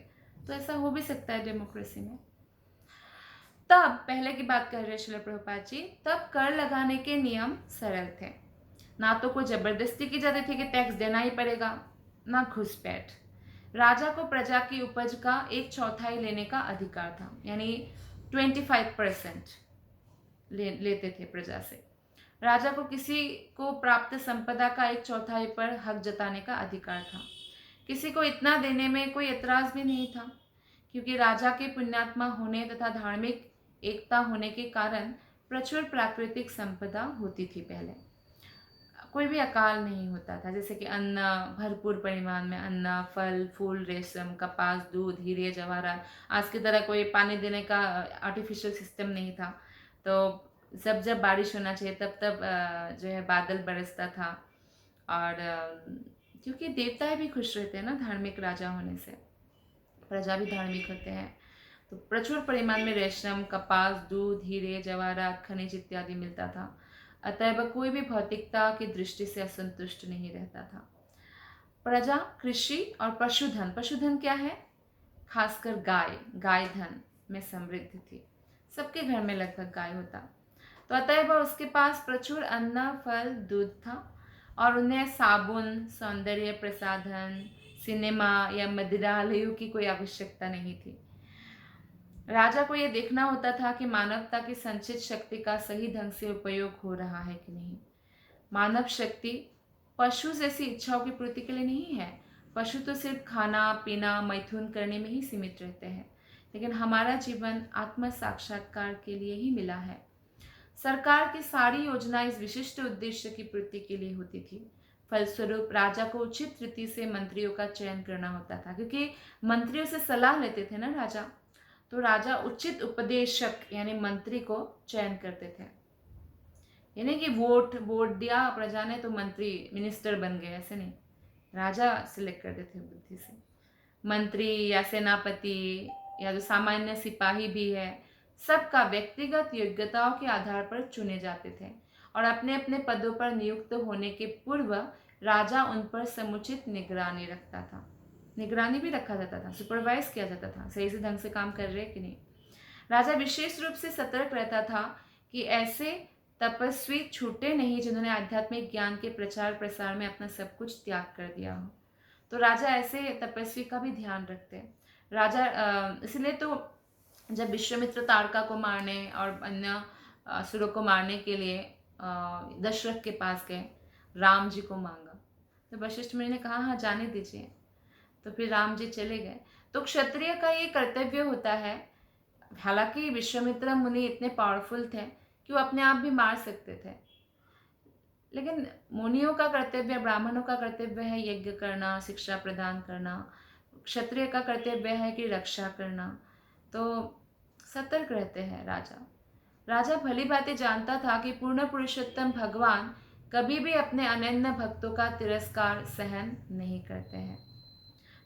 तो ऐसा हो भी सकता है डेमोक्रेसी में। तब पहले की बात कर रहे श्रील प्रभुपाद जी, तब कर लगाने के नियम सरल थे। ना तो कोई जबरदस्ती की जाती थी कि टैक्स देना ही पड़ेगा, ना घुसपैठ। राजा को प्रजा की उपज का 1/4 लेने का अधिकार था, यानी 25% लेते थे प्रजा से। राजा को किसी को प्राप्त संपदा का 1/4 पर हक जताने का अधिकार था। किसी को इतना देने में कोई एतराज भी नहीं था, क्योंकि राजा के पुण्यात्मा होने तथा धार्मिक एकता होने के कारण प्रचुर प्राकृतिक संपदा होती थी। पहले कोई भी अकाल नहीं होता था, जैसे कि अन्न, भरपूर परिमाण में अन्न, फल फूल, रेशम, कपास, दूध, हीरे जवाहरात। आज की तरह कोई पानी देने का आर्टिफिशियल सिस्टम नहीं था। तो जब जब बारिश होना चाहिए तब तब जो है बादल बरसता था। और क्योंकि देवता भी खुश रहते हैं ना धार्मिक राजा होने से, प्रजा भी धार्मिक होते हैं। तो प्रचुर परिमाण में रेशम, कपास, दूध, हीरे जवाहरात, खनिज इत्यादि मिलता था। अतएव कोई भी भौतिकता की दृष्टि से असंतुष्ट नहीं रहता था। प्रजा कृषि और पशुधन, पशुधन क्या है, खासकर गाय, गाय धन में समृद्ध थी। सबके घर में लगभग गाय होता। तो अतएव उसके पास प्रचुर अन्न, फल, दूध था, और उन्हें साबुन, सौंदर्य प्रसाधन, सिनेमा या मदिरालयों की कोई आवश्यकता नहीं थी। राजा को यह देखना होता था कि मानवता की संचित शक्ति का सही ढंग से उपयोग हो रहा है कि नहीं। मानव शक्ति पशु जैसी इच्छाओं की पूर्ति के लिए नहीं है। पशु तो सिर्फ खाना पीना मैथुन करने में ही सीमित रहते हैं, लेकिन हमारा जीवन आत्म साक्षात्कार के लिए ही मिला है। सरकार की सारी योजना इस विशिष्ट उद्देश्य की पूर्ति के लिए होती थी। फलस्वरूप राजा को उचित रीति से मंत्रियों का चयन करना होता था, क्योंकि मंत्रियों से सलाह लेते थे ना राजा। तो राजा उचित उपदेशक यानी मंत्री को चयन करते थे। यानी कि वोट दिया प्रजा ने तो मंत्री मिनिस्टर बन गए, ऐसे नहीं, राजा सिलेक्ट करते थे बुद्धि से। मंत्री या सेनापति या जो सामान्य सिपाही भी है, सबका व्यक्तिगत योग्यताओं के आधार पर चुने जाते थे, और अपने अपने पदों पर नियुक्त होने के पूर्व राजा उन पर समुचित निगरानी रखता था। निगरानी भी रखा जाता था, सुपरवाइज किया जाता था, सही से ढंग से काम कर रहे कि नहीं। राजा विशेष रूप से सतर्क रहता था कि ऐसे तपस्वी छूटे नहीं जिन्होंने आध्यात्मिक ज्ञान के प्रचार प्रसार में अपना सब कुछ त्याग कर दिया हो। तो राजा ऐसे तपस्वी का भी ध्यान रखते हैं। राजा इसलिए तो जब विश्वामित्र ताड़का को मारने और अन्य असुरों को मारने के लिए दशरथ के पास गए, राम जी को मांगा। तो वशिष्ठ मुनि ने कहा हाँ जाने दीजिए, तो फिर राम जी चले गए। तो क्षत्रिय का ये कर्तव्य होता है, हालांकि विश्वामित्र मुनि इतने पावरफुल थे कि वो अपने आप भी मार सकते थे, लेकिन मुनियों का कर्तव्य, ब्राह्मणों का कर्तव्य है यज्ञ करना, शिक्षा प्रदान करना। क्षत्रिय का कर्तव्य है कि रक्षा करना। तो सतर्क रहते हैं राजा। राजा भली भांति जानता था कि पूर्ण पुरुषोत्तम भगवान कभी भी अपने अनन्य भक्तों का तिरस्कार सहन नहीं करते हैं।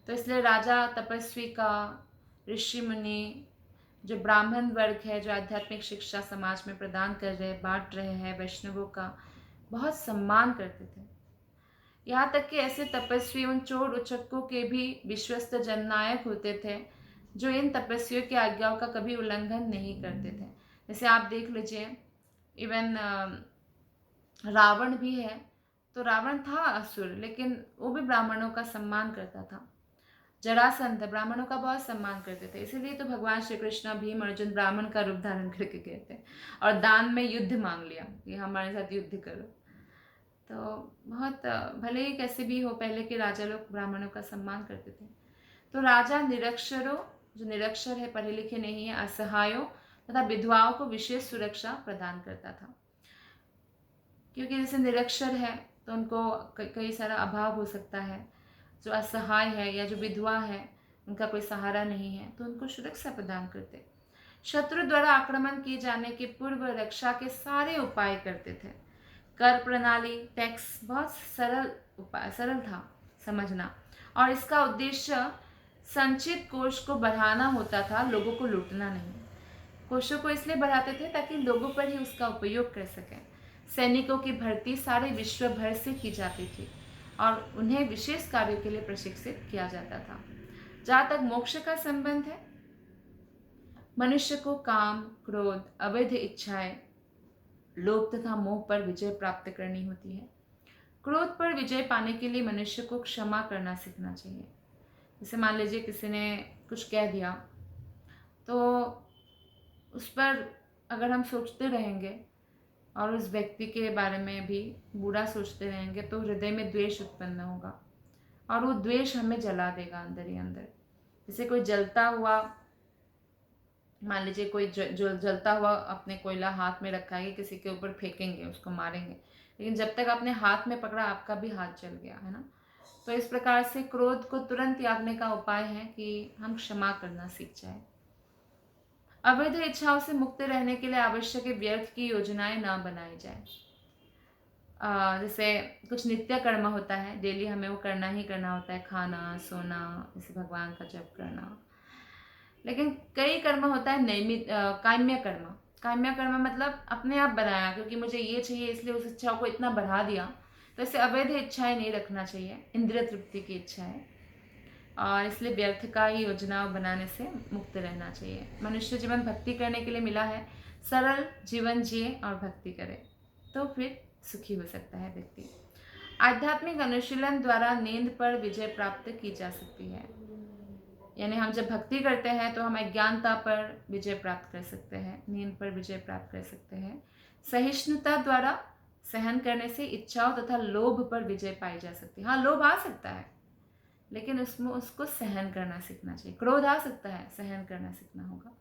तो इसलिए राजा तपस्वी का, ऋषि मुनि, जो ब्राह्मण वर्ग है, जो आध्यात्मिक शिक्षा समाज में प्रदान कर रहे, बांट रहे हैं, वैष्णवों का बहुत सम्मान करते थे। यहाँ तक कि ऐसे तपस्वी उन चोर उचक्कों के भी विश्वस्त जननायक होते थे, जो इन तपस्वियों की आज्ञाओं का कभी उल्लंघन नहीं करते थे। जैसे आप देख लीजिए, इवन रावण भी है, तो रावण था असुर, लेकिन वो भी ब्राह्मणों का सम्मान करता था। जरासंध ब्राह्मणों का बहुत सम्मान करते थे, इसीलिए तो भगवान श्री कृष्ण, भीम, अर्जुन ब्राह्मण का रूप धारण करके गए थे और दान में युद्ध मांग लिया कि हमारे साथ युद्ध करो। तो बहुत भले ही कैसे भी हो, पहले के राजा लोग ब्राह्मणों का सम्मान करते थे। तो राजा निरक्षरों, जो निरक्षर है, पढ़े लिखे नहीं है, असहायों तथा विधवाओं को विशेष सुरक्षा प्रदान करता था, क्योंकि जैसे निरक्षर है तो उनको कई सारा अभाव हो सकता है। जो असहाय है या जो विधवा है, उनका कोई सहारा नहीं है, तो उनको सुरक्षा प्रदान करते। शत्रु द्वारा आक्रमण किए जाने के पूर्व रक्षा के सारे उपाय करते थे। कर प्रणाली, टैक्स बहुत सरल था समझना, और इसका उद्देश्य संचित कोष को बढ़ाना होता था, लोगों को लूटना नहीं। कोषों को इसलिए बढ़ाते थे ताकि लोगों पर ही उसका उपयोग कर सकें। सैनिकों की भर्ती सारे विश्व भर से की जाती थी और उन्हें विशेष कार्यों के लिए प्रशिक्षित किया जाता था। जहाँ तक मोक्ष का संबंध है, मनुष्य को काम, क्रोध, अवैध इच्छाएं, लोभ तथा मोह पर विजय प्राप्त करनी होती है। क्रोध पर विजय पाने के लिए मनुष्य को क्षमा करना सीखना चाहिए। जैसे मान लीजिए किसी ने कुछ कह दिया, तो उस पर अगर हम सोचते रहेंगे और उस व्यक्ति के बारे में भी बुरा सोचते रहेंगे, तो हृदय में द्वेष उत्पन्न होगा और वो द्वेष हमें जला देगा अंदर ही अंदर। जैसे कोई जलता हुआ, मान लीजिए कोई जलता हुआ अपने कोयला हाथ में रखा है, किसी के ऊपर फेंकेंगे, उसको मारेंगे, लेकिन जब तक आपने हाथ में पकड़ा, आपका भी हाथ जल गया है ना। तो इस प्रकार से क्रोध को तुरंत त्यागने का उपाय है कि हम क्षमा करना सीख जाए। अवैध इच्छाओं से मुक्त रहने के लिए आवश्यक व्यर्थ की योजनाएं ना बनाई जाए। जैसे कुछ नित्य कर्म होता है, डेली हमें वो करना ही करना होता है, खाना, सोना, जैसे भगवान का जप करना। लेकिन कई कर्म होता है नियमित, काम्य कर्म। काम्य कर्म मतलब अपने आप बनाया, क्योंकि मुझे ये चाहिए इसलिए उस इच्छाओं को इतना बढ़ा दिया। तो ऐसे अवैध इच्छाएं नहीं रखना चाहिए, इंद्रिय तृप्ति की इच्छाएं, और इसलिए व्यर्थ का ही योजना बनाने से मुक्त रहना चाहिए। मनुष्य जीवन भक्ति करने के लिए मिला है, सरल जीवन जिए और भक्ति करे, तो फिर सुखी हो सकता है व्यक्ति। आध्यात्मिक अनुशीलन द्वारा नींद पर विजय प्राप्त की जा सकती है। यानी हम जब भक्ति करते हैं तो हम अज्ञानता पर विजय प्राप्त कर सकते हैं, नींद पर विजय प्राप्त कर सकते हैं। सहिष्णुता द्वारा सहन करने से इच्छाओं तथा लोभ पर विजय पाई जा सकती है। हाँ, लोभ आ सकता है, लेकिन उसमें उसको सहन करना सीखना चाहिए। क्रोध आ सकता है, सहन करना सीखना होगा।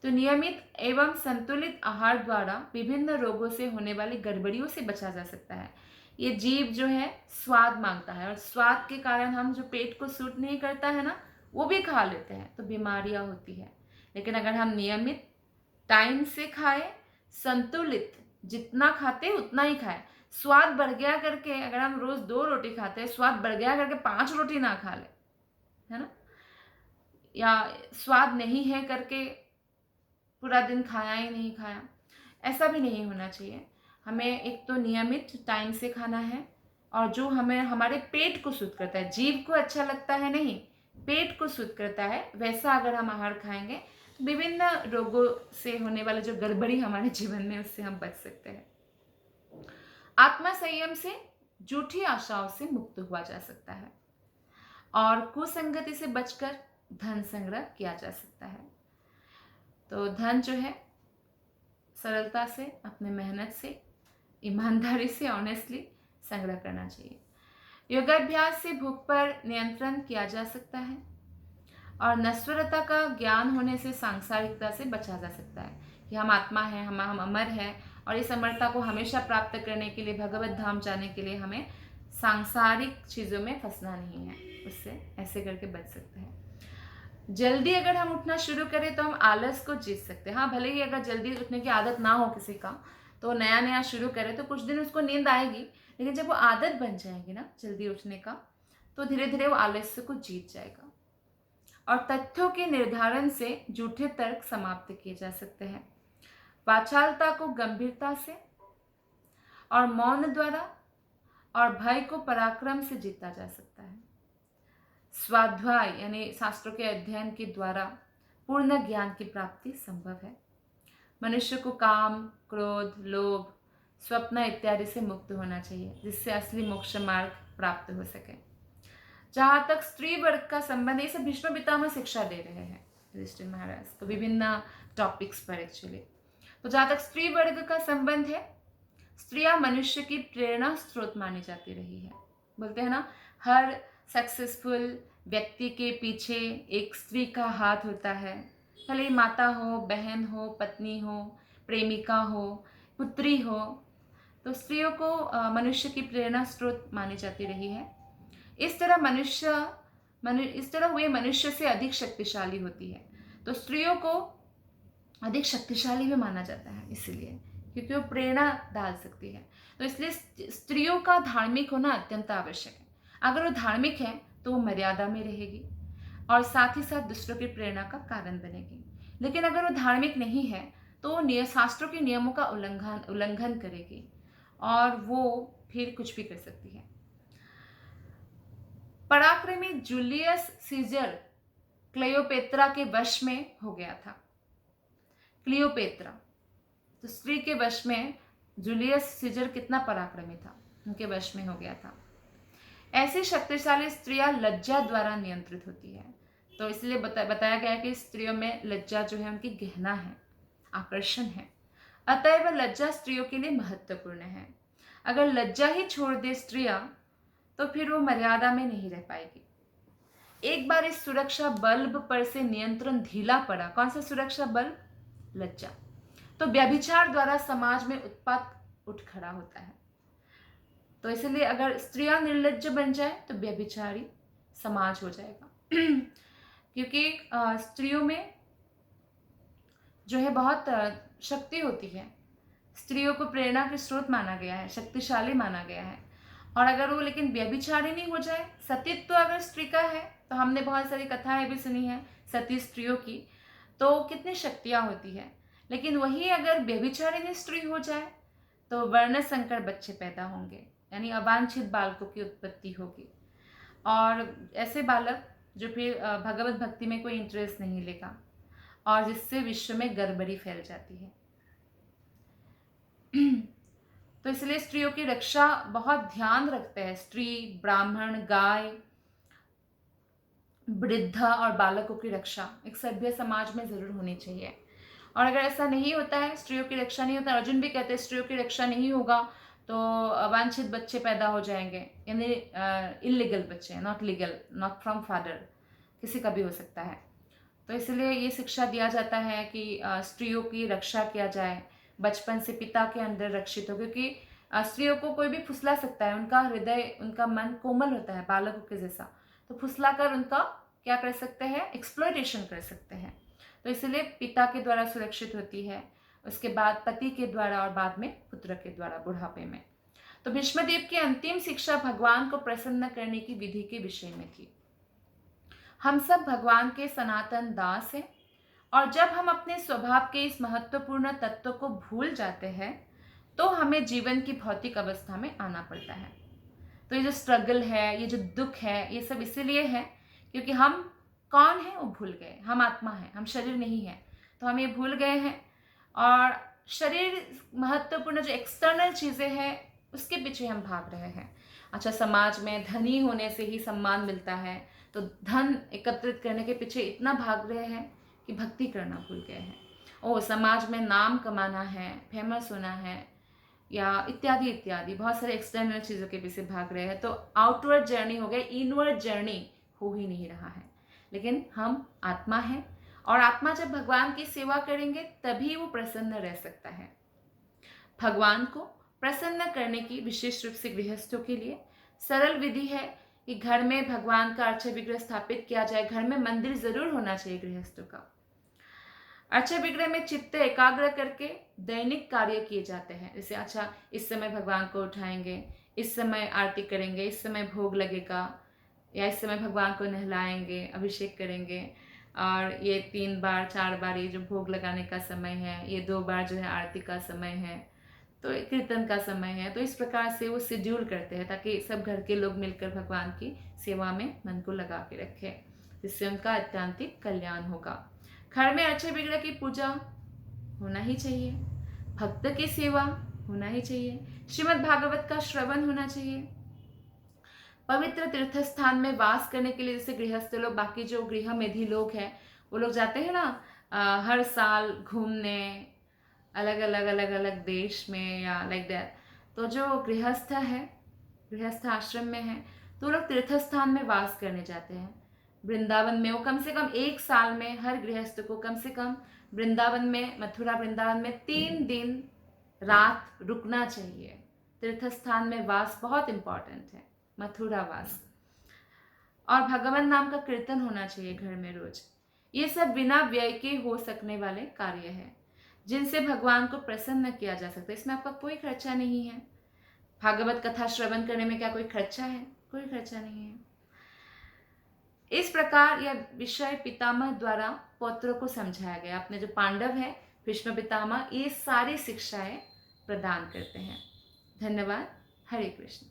तो नियमित एवं संतुलित आहार द्वारा विभिन्न रोगों से होने वाली गड़बड़ियों से बचा जा सकता है। ये जीव जो है स्वाद मांगता है, और स्वाद के कारण हम जो पेट को सूट नहीं करता है ना, वो भी खा लेते हैं, तो बीमारियां होती है। लेकिन अगर हम नियमित टाइम से खाए, संतुलित, जितना खाते उतना ही खाए। स्वाद बढ़ गया करके अगर हम रोज 2 रोटी खाते हैं, स्वाद बढ़ गया करके 5 रोटी ना खा ले, है ना। या स्वाद नहीं है करके पूरा दिन खाया ही नहीं खाया, ऐसा भी नहीं होना चाहिए। हमें एक तो नियमित टाइम से खाना है, और जो हमें हमारे पेट को शुद्ध करता है, जीव को अच्छा लगता है नहीं, पेट को शुद्ध करता है, वैसा अगर हम आहार खाएंगे तो विभिन्न रोगों से होने वाले जो गड़बड़ी हमारे जीवन में, उससे हम बच सकते हैं। आत्मा संयम से झूठी आशाओं से मुक्त हुआ जा सकता है, और कुसंगति से बचकर धन संग्रह किया जा सकता है। तो धन जो है सरलता से, अपने मेहनत से, ईमानदारी से, ऑनेस्टली संग्रह करना चाहिए। योगाभ्यास से भूख पर नियंत्रण किया जा सकता है और नश्वरता का ज्ञान होने से सांसारिकता से बचा जा सकता है कि हम आत्मा हैं, हम अमर हैं, और इस अमरता को हमेशा प्राप्त करने के लिए, भगवत धाम जाने के लिए हमें सांसारिक चीज़ों में फंसना नहीं है। उससे ऐसे करके बच सकते हैं। जल्दी अगर हम उठना शुरू करें तो हम आलस को जीत सकते हैं। हाँ, भले ही अगर जल्दी उठने की आदत ना हो किसी का, तो नया नया शुरू करे तो कुछ दिन उसको नींद आएगी, लेकिन जब वो आदत बन जाएगी ना जल्दी उठने का, तो धीरे धीरे वो आलस्य को जीत जाएगा। और तथ्यों के निर्धारण से झूठे तर्क समाप्त किए जा सकते हैं। वाचालता को गंभीरता से और मौन द्वारा और भय को पराक्रम से जीता जा सकता है। स्वाध्याय यानी शास्त्रों के अध्ययन के द्वारा पूर्ण ज्ञान की प्राप्ति संभव है। मनुष्य को काम, क्रोध, लोभ, स्वप्न इत्यादि से मुक्त होना चाहिए, जिससे असली मोक्ष मार्ग प्राप्त हो सके। जहाँ तक स्त्री वर्ग का संबंध, ये सब भीष्म पितामह शिक्षा दे रहे हैं युधिष्ठिर महाराज, तो विभिन्न टॉपिक्स पर एक्चुअली। तो जहाँ तक स्त्री वर्ग का संबंध है, स्त्रियां मनुष्य की प्रेरणा स्रोत मानी जाती रही है। बोलते हैं ना, हर सक्सेसफुल व्यक्ति के पीछे एक स्त्री का हाथ होता है, भले ही माता हो, बहन हो, पत्नी हो, प्रेमिका हो, पुत्री हो। तो स्त्रियों को मनुष्य की प्रेरणा स्रोत मानी जाती रही है। इस तरह वे मनुष्य से अधिक शक्तिशाली होती है। तो स्त्रियों को अधिक शक्तिशाली भी माना जाता है, इसीलिए क्योंकि वो प्रेरणा डाल सकती है। तो इसलिए स्त्रियों का धार्मिक होना अत्यंत आवश्यक है। अगर वो धार्मिक है तो वो मर्यादा में रहेगी और साथ ही साथ दूसरों की प्रेरणा का कारण बनेगी। लेकिन अगर वो धार्मिक नहीं है तो वो शास्त्रों के नियमों का उल्लंघन करेगी और वो फिर कुछ भी कर सकती है। पराक्रमी जूलियस सीजर क्लियोपेत्रा के वश में हो गया था। क्लियोपेत्रा तो स्त्री के वश में, जूलियस सीजर कितना पराक्रमी था, उनके वश में हो गया था। ऐसी शक्तिशाली स्त्रियां लज्जा द्वारा नियंत्रित होती है। तो इसलिए बताया गया है कि स्त्रियों में लज्जा जो है उनकी गहना है, आकर्षण है। अतएव लज्जा स्त्रियों के लिए महत्वपूर्ण है। अगर लज्जा ही छोड़ दे स्त्रियां तो फिर वो मर्यादा में नहीं रह पाएगी। एक बार इस सुरक्षा बल्ब पर से नियंत्रण ढीला पड़ा। कौन सा सुरक्षा बल्ब? लज्जा। तो व्यभिचार द्वारा समाज में उत्पात उठ खड़ा होता है। तो इसलिए अगर स्त्रियां निर्लज्ज बन जाए तो व्यभिचारी समाज हो जाएगा। क्योंकि स्त्रियों में जो है बहुत शक्ति होती है। स्त्रियों को प्रेरणा के स्रोत माना गया है, शक्तिशाली माना गया है। और अगर वो लेकिन व्यभिचारी नहीं हो जाए, सतीत्व अगर स्त्री का है, तो हमने बहुत सारी कथाएं भी सुनी है सती स्त्रियों की, तो कितनी शक्तियां होती है। लेकिन वही अगर व्यभिचारिणी स्त्री हो जाए तो वर्ण संकर बच्चे पैदा होंगे, यानी अवांछित बालकों की उत्पत्ति होगी। और ऐसे बालक जो फिर भगवत भक्ति में कोई इंटरेस्ट नहीं लेगा और जिससे विश्व में गड़बड़ी फैल जाती है। तो इसलिए स्त्रियों की रक्षा बहुत ध्यान रखते हैं। स्त्री, ब्राह्मण, गाय, वृद्धा और बालकों की रक्षा एक सभ्य समाज में जरूर होनी चाहिए। और अगर ऐसा नहीं होता है, स्त्रियों की रक्षा नहीं होता, अर्जुन भी कहते हैं स्त्रियों की रक्षा नहीं होगा तो अवांछित बच्चे पैदा हो जाएंगे, यानी इलीगल बच्चे, not legal, not from father, किसी का भी हो सकता है। तो इसलिए ये शिक्षा दिया जाता है कि स्त्रियों की रक्षा किया जाए, बचपन से पिता के अंदर रक्षित हो। क्योंकि स्त्रियों को कोई भी फुसला सकता है, उनका हृदय, उनका मन कोमल होता है बालकों के जैसा, तो फुसला कर उनका क्या कर सकते हैं, एक्सप्लॉयटेशन कर सकते हैं। तो इसलिए पिता के द्वारा सुरक्षित होती है, उसके बाद पति के द्वारा और बाद में पुत्र के द्वारा बुढ़ापे में। तो भीष्मदेव की अंतिम शिक्षा भगवान को प्रसन्न करने की विधि के विषय में थी। हम सब भगवान के सनातन दास हैं और जब हम अपने स्वभाव के इस महत्वपूर्ण तत्व को भूल जाते हैं तो हमें जीवन की भौतिक अवस्था में आना पड़ता है। तो ये जो स्ट्रगल है, ये जो दुख है, ये सब इसीलिए है क्योंकि हम कौन है वो भूल गए। हम आत्मा है, हम शरीर नहीं है, तो हम ये भूल गए हैं। और शरीर महत्वपूर्ण जो एक्सटर्नल चीज़ें हैं उसके पीछे हम भाग रहे हैं। अच्छा, समाज में धनी होने से ही सम्मान मिलता है, तो धन एकत्रित करने के पीछे इतना भाग रहे हैं कि भक्ति करना भूल गए हैं। ओ समाज में नाम कमाना है, फेमस होना है, या इत्यादि इत्यादि बहुत सारे एक्सटर्नल चीज़ों के पीछे भाग रहे हैं, तो आउटवर्ड जर्नी हो गया, इनवर्ड जर्नी हो ही नहीं रहा है। लेकिन हम आत्मा हैं, और आत्मा जब भगवान की सेवा करेंगे तभी वो प्रसन्न रह सकता है। भगवान को प्रसन्न करने की विशेष रूप से गृहस्थों के लिए सरल विधि है कि घर में भगवान का अर्चा विग्रह स्थापित किया जाए। घर में मंदिर जरूर होना चाहिए गृहस्थों का। अर्चा विग्रह में चित्त एकाग्र करके दैनिक कार्य किए जाते हैं। जैसे अच्छा, इस समय भगवान को उठाएंगे, इस समय आरती करेंगे, इस समय भोग लगेगा, या इस समय भगवान को नहलाएंगे, अभिषेक करेंगे, और ये 3 बार 4 बार ये जो भोग लगाने का समय है, ये 2 बार जो है आरती का समय है, तो कीर्तन का समय है। तो इस प्रकार से वो शेड्यूल करते हैं ताकि सब घर के लोग मिलकर भगवान की सेवा में मन को लगा के रखें, जिससे उनका अत्यंतिक कल्याण होगा। घर में अर्चा विग्रह की पूजा होना ही चाहिए, भक्त की सेवा होना ही चाहिए, श्रीमद् भागवत का श्रवण होना चाहिए। पवित्र तीर्थ स्थान में वास करने के लिए, जैसे गृहस्थ लोग, बाकी जो गृह मेधी लोग हैं, वो लोग जाते हैं ना हर साल घूमने अलग अलग देश में, या लाइक दैट। तो जो गृहस्थ है, गृहस्थ आश्रम में है, तो लोग तीर्थ स्थान में वास करने जाते हैं। वृंदावन में वो कम से कम 1 साल में हर गृहस्थ को कम से कम वृंदावन में, मथुरा वृंदावन में 3 दिन रात रुकना चाहिए। तीर्थ स्थान में वास बहुत इंपॉर्टेंट है, मथुरा वास। और भगवान नाम का कीर्तन होना चाहिए घर में रोज। ये सब बिना व्यय के हो सकने वाले कार्य है, जिनसे भगवान को प्रसन्न किया जा सकता है। इसमें आपका कोई खर्चा नहीं है। भागवत कथा श्रवण करने में क्या कोई खर्चा है? कोई खर्चा नहीं है। इस प्रकार यह विषय पितामह द्वारा पौत्रों को समझाया गया। अपने जो पांडव है, भीष्म पितामह ये सारी शिक्षाएं प्रदान करते हैं। धन्यवाद। हरे कृष्ण।